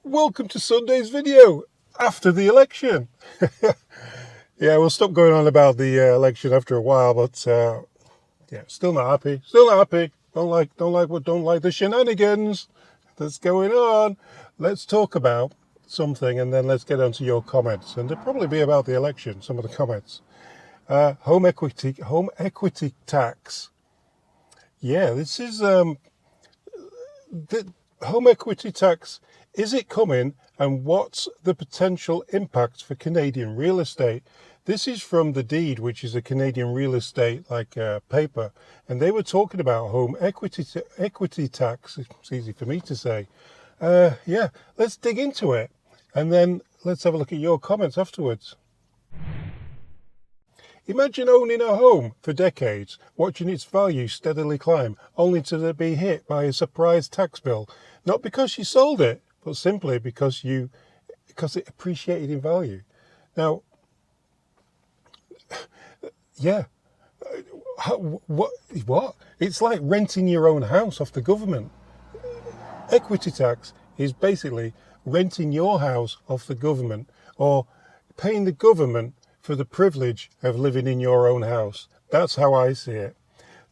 Welcome to Sunday's video after the election. Yeah, we'll stop going on about the election after a while, but yeah, still not happy. Still not happy. Don't like the shenanigans that's going on. Let's talk about something, and then let's get on to your comments. And it'll probably be about the election. Some of the comments. Home equity tax. Yeah, this is the home equity tax. Is it coming, and what's the potential impact for Canadian real estate? This is from The Deed, which is a Canadian real estate paper, and they were talking about home equity tax. It's easy for me to say. Yeah, let's dig into it, and then let's have a look at your comments afterwards. Imagine owning a home for decades, watching its value steadily climb, only to be hit by a surprise tax bill, not because you sold it, but simply because it appreciated in value. Now, yeah, what? It's like renting your own house off the government. Equity tax is basically renting your house off the government, or paying the government for the privilege of living in your own house. That's how I see it.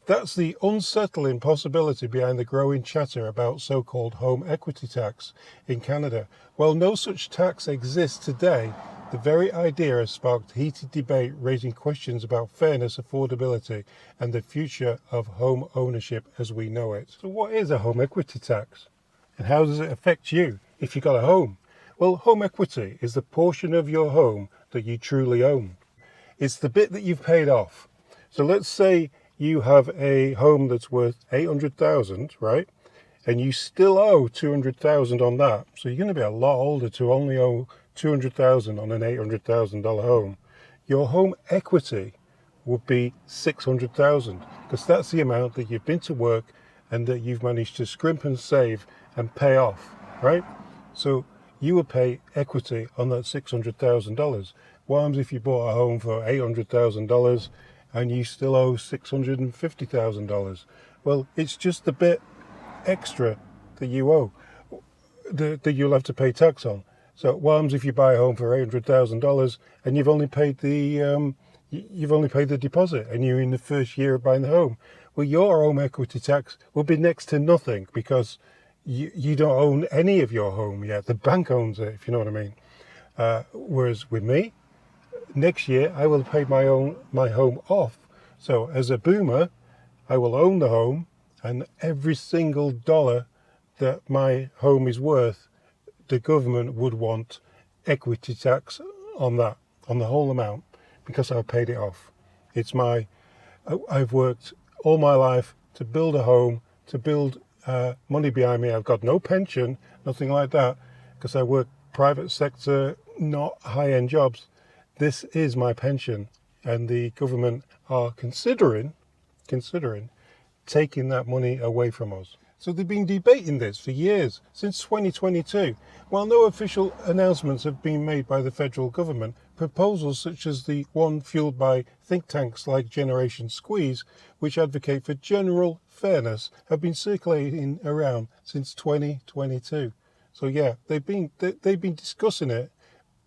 That's the unsettling possibility behind the growing chatter about so-called home equity tax in Canada. While no such tax exists today, the very idea has sparked heated debate, raising questions about fairness, affordability, and the future of home ownership as we know it. So what is a home equity tax? And how does it affect you if you got a home? Well, home equity is the portion of your home that you truly own. It's the bit that you've paid off. So let's say you have a home that's worth 800,000, right? And you still owe 200,000 on that. So you're going to be a lot older to only owe 200,000 on an $800,000 home. Your home equity would be 600,000, because that's the amount that you've been to work and that you've managed to scrimp and save and pay off, right? So you would pay equity on that $600,000. What happens if you bought a home for $800,000 and you still owe $650,000? Well, it's just the bit extra that you owe, that you'll have to pay tax on. So what happens if you buy a home for $800,000 and you've only paid the deposit, and you're in the first year of buying the home? Well, your home equity tax will be next to nothing, because you don't own any of your home yet. The bank owns it, if you know what I mean. Whereas with me, next year I will pay my home off. So as a boomer, I will own the home, and every single dollar that my home is worth, the government would want equity tax on that, on the whole amount, because I've paid it off. I've worked all my life to build a home, to build money behind me. I've got no pension, nothing like that, because I work private sector, not high-end jobs. This is my pension, and the government are considering taking that money away from us. So they've been debating this for years, since 2022. While no official announcements have been made by the federal government, proposals such as the one fueled by think tanks like Generation Squeeze, which advocate for general fairness, have been circulating around since 2022. So yeah, they've been discussing it,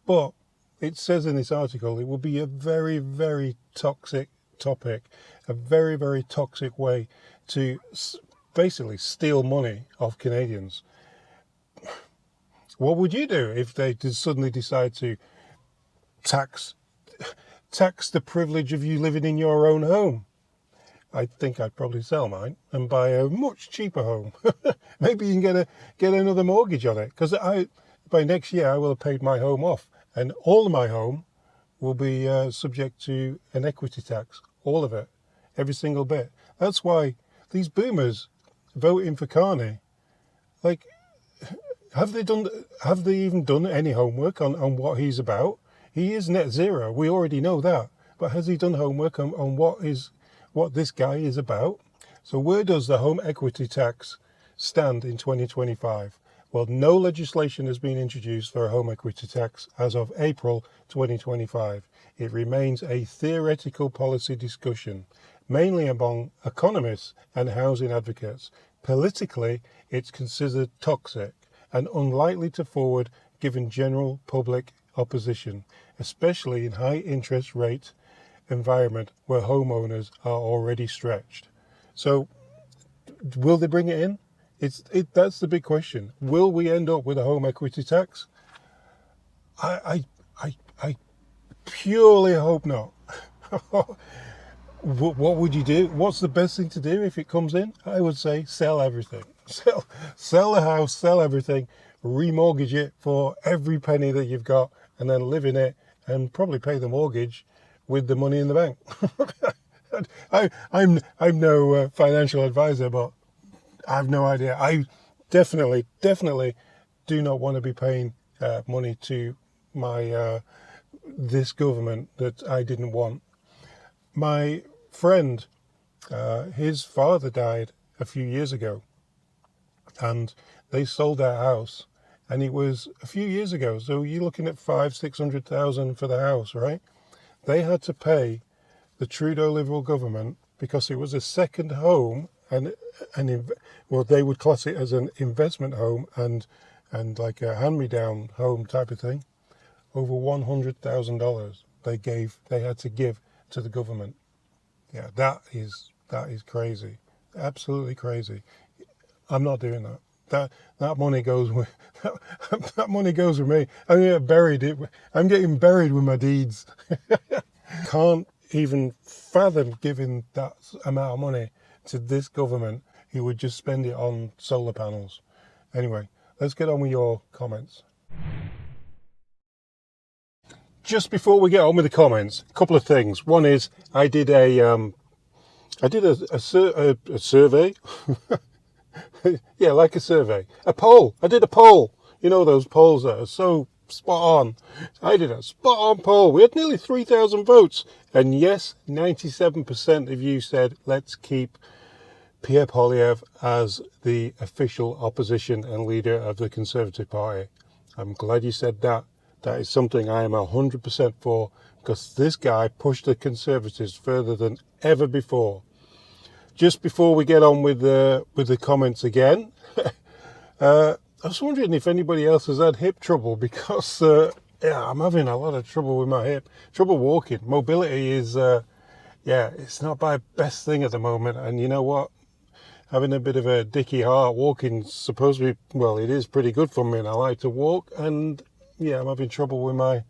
but it says in this article it will be a very, very toxic topic, a very, very toxic way to basically steal money off Canadians. What would you do if they suddenly decide to tax the privilege of you living in your own home? I think I'd probably sell mine and buy a much cheaper home. Maybe you can get another mortgage on it, because by next year I will have paid my home off, and all of my home will be subject to an equity tax, all of it, every single bit. That's why these boomers voting for Carney, like, have they even done any homework on what he's about? He is net zero, we already know that, but has he done homework on what this guy is about? So where does the home equity tax stand in 2025? Well, no legislation has been introduced for a home equity tax as of April 2025. It remains a theoretical policy discussion, mainly among economists and housing advocates. Politically, it's considered toxic and unlikely to forward given general public opposition, especially in high interest rate environment where homeowners are already stretched. So will they bring it in? That's the big question. Will we end up with a home equity tax? I purely hope not. What would you do? What's the best thing to do if it comes in? I would say sell everything. Sell the house, sell everything, remortgage it for every penny that you've got, and then live in it and probably pay the mortgage with the money in the bank. I'm no financial advisor, but I have no idea. I definitely do not want to be paying money to my this government that I didn't want. My friend, his father died a few years ago, and they sold their house, and it was a few years ago. So you're looking at 500,000-600,000 for the house, right? They had to pay the Trudeau Liberal government because it was a second home, and well, they would class it as an investment home and like a hand-me-down home type of thing. Over $100,000 they had to give to the government. Yeah, that is crazy, absolutely crazy. I'm not doing that. That money goes with that money goes with me. I'm getting buried with my deeds. Can't even fathom giving that amount of money to this government who would just spend it on solar panels. Anyway, let's get on with your comments. Just before we get on with the comments, a couple of things. One is I did a survey. Yeah, like a survey. A poll. I did a poll. You know those polls that are so spot on. I did a spot on poll. We had nearly 3,000 votes. And yes, 97% of you said, let's keep Pierre Poilievre as the official opposition and leader of the Conservative Party. I'm glad you said that. That is something I am 100% for, because this guy pushed the Conservatives further than ever before. Just before we get on with the comments again, I was wondering if anybody else has had hip trouble, because I'm having a lot of trouble with my hip. Trouble walking. Mobility is, it's not my best thing at the moment. And you know what? Having a bit of a dicky heart, walking supposed to be, well, it is pretty good for me, and I like to walk. And yeah, I'm having trouble with my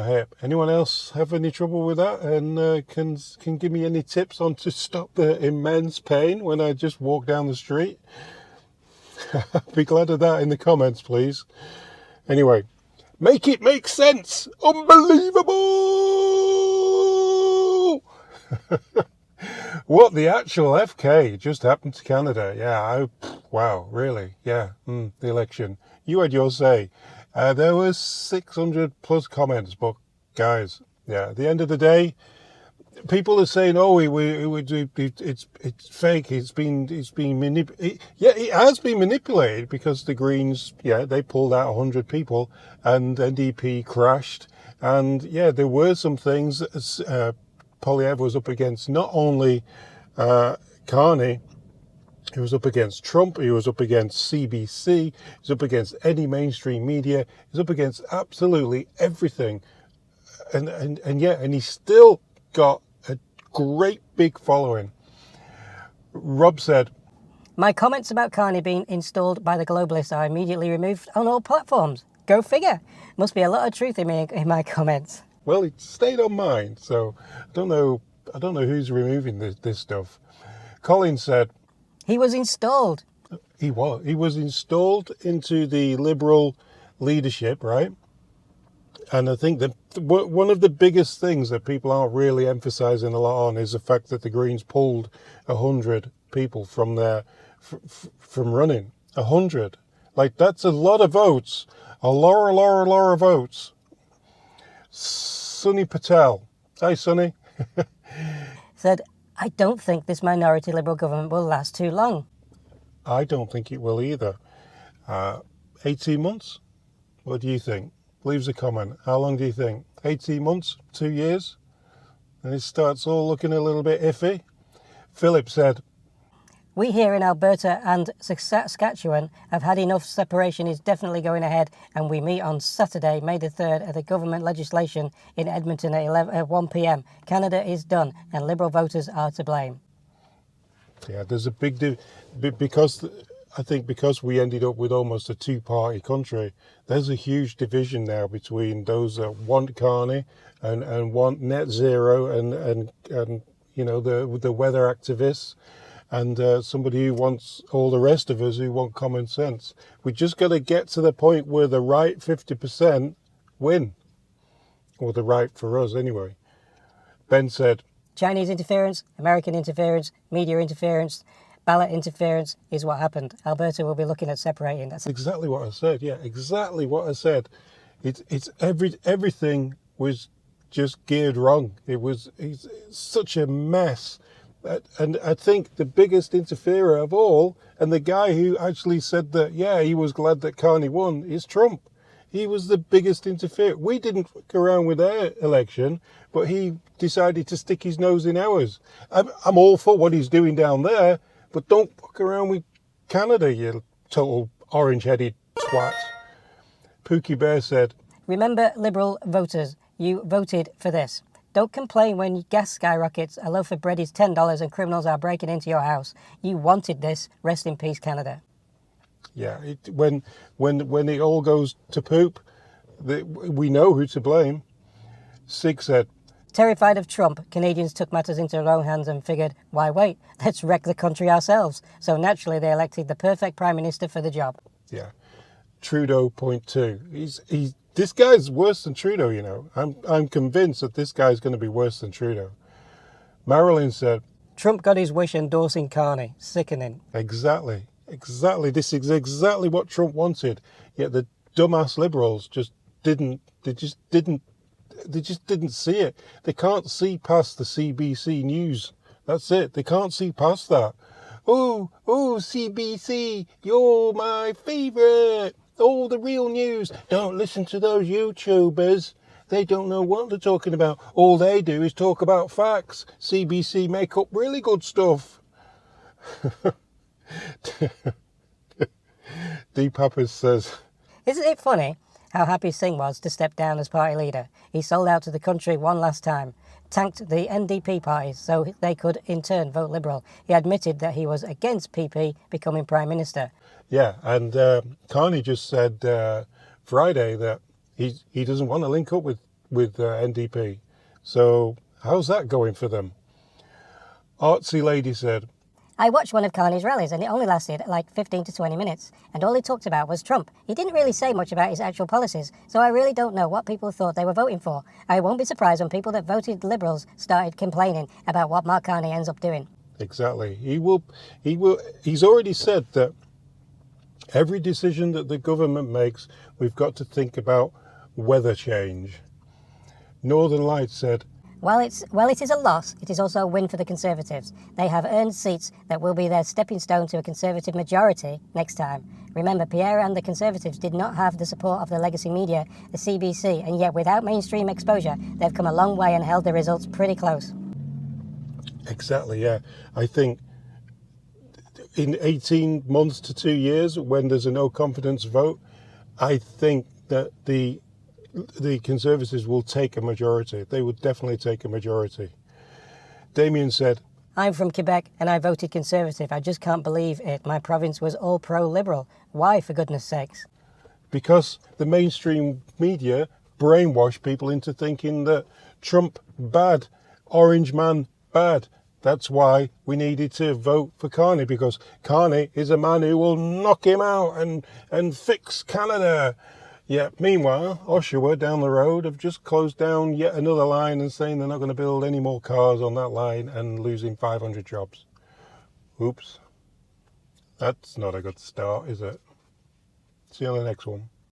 hip. Anyone else have any trouble with that, and can give me any tips on to stop the immense pain when I just walk down the street? Be glad of that in the comments, please. Anyway, make it make sense. Unbelievable. What the actual FK just happened to Canada? Yeah, wow, really? Yeah, the election. You had your say. There was 600 plus comments, but guys, yeah, at the end of the day, people are saying, "Oh, it's fake. It's been manipulated." Yeah, it has been manipulated, because the Greens, they pulled out 100 people, and NDP crashed, and yeah, there were some things. Poilievre was up against not only Carney. He was up against Trump, he was up against CBC, he was up against any mainstream media, he was up against absolutely everything. And he still got a great big following. Rob said, "My comments about Carney being installed by the globalists are immediately removed on all platforms. Go figure. Must be a lot of truth in my comments." Well, it stayed on mine, so I don't know who's removing this stuff. Colin said, "He was installed." He was installed into the Liberal leadership, right? And I think that one of the biggest things that people aren't really emphasising a lot on is the fact that the Greens pulled 100 people from from running. 100. Like, that's a lot of votes. A lot of votes. Sunny Patel. Hi, Sunny. Said, "I don't think this minority Liberal government will last too long." I don't think it will either. 18 months? What do you think? Leaves a comment. How long do you think? 18 months? 2 years? And it starts all looking a little bit iffy? Philip said, We here in Alberta and Saskatchewan have had enough. Separation is definitely going ahead, and we meet on Saturday, May the 3rd, at the government legislation in Edmonton at 1 p.m. Canada is done, and Liberal voters are to blame. Yeah, there's a because I think because we ended up with almost a two-party country, there's a huge division now between those that want Carney and want net zero and you know the weather activists. And somebody who wants all the rest of us who want common sense. We just got to get to the point where the right 50% win. Or the right for us anyway. Ben said, Chinese interference, American interference, media interference, ballot interference is what happened. Alberta will be looking at separating. That's exactly what I said. Yeah, exactly what I said. Everything was just geared wrong. It's such a mess. And I think the biggest interferer of all, and the guy who actually said that, yeah, he was glad that Carney won, is Trump. He was the biggest interferer. We didn't fuck around with their election, but he decided to stick his nose in ours. I'm all for what he's doing down there, but don't fuck around with Canada, you total orange-headed twat. Pookie Bear said, remember, Liberal voters, you voted for this. Don't complain when gas skyrockets, a loaf of bread is $10 and criminals are breaking into your house. You wanted this. Rest in peace, Canada. Yeah, when it all goes to poop, we know who to blame. Sig said, terrified of Trump, Canadians took matters into their own hands and figured, why wait? Let's wreck the country ourselves. So naturally they elected the perfect Prime Minister for the job. Yeah. Trudeau, point two. This guy's worse than Trudeau, you know. I'm convinced that this guy's going to be worse than Trudeau. Marilyn said, Trump got his wish endorsing Carney. Sickening. Exactly. This is exactly what Trump wanted. Yet the dumbass Liberals just didn't see it. They can't see past the CBC News. That's it. They can't see past that. Oh, CBC, you're my favourite. Oh, the real news. Don't listen to those YouTubers. They don't know what they're talking about. All they do is talk about facts. CBC make up really good stuff. D. Pappas says, isn't it funny how happy Singh was to step down as party leader? He sold out to the country one last time, tanked the NDP parties so they could in turn vote Liberal. He admitted that he was against PP becoming Prime Minister. Yeah, and Carney just said Friday that he doesn't want to link up with NDP. So how's that going for them? Artsy Lady said, I watched one of Carney's rallies and it only lasted like 15 to 20 minutes. And all he talked about was Trump. He didn't really say much about his actual policies, so I really don't know what people thought they were voting for. I won't be surprised when people that voted Liberals started complaining about what Mark Carney ends up doing. Exactly. He will. He's already said that every decision that the government makes, we've got to think about weather change. Northern Lights said, While it is a loss, it is also a win for the Conservatives. They have earned seats that will be their stepping stone to a Conservative majority next time. Remember, Pierre and the Conservatives did not have the support of the legacy media, the CBC, and yet without mainstream exposure, they've come a long way and held the results pretty close. Exactly, yeah. I think in 18 months to 2 years, when there's a no confidence vote, I think that the Conservatives will take a majority. They will definitely take a majority. Damien said, I'm from Quebec and I voted Conservative. I just can't believe it. My province was all pro-Liberal. Why, for goodness sakes? Because the mainstream media brainwash people into thinking that Trump bad, Orange man bad. That's why we needed to vote for Carney, because Carney is a man who will knock him out and fix Canada. Yeah, meanwhile, Oshawa down the road have just closed down yet another line and saying they're not going to build any more cars on that line and losing 500 jobs. Oops. That's not a good start, is it? See you on the next one.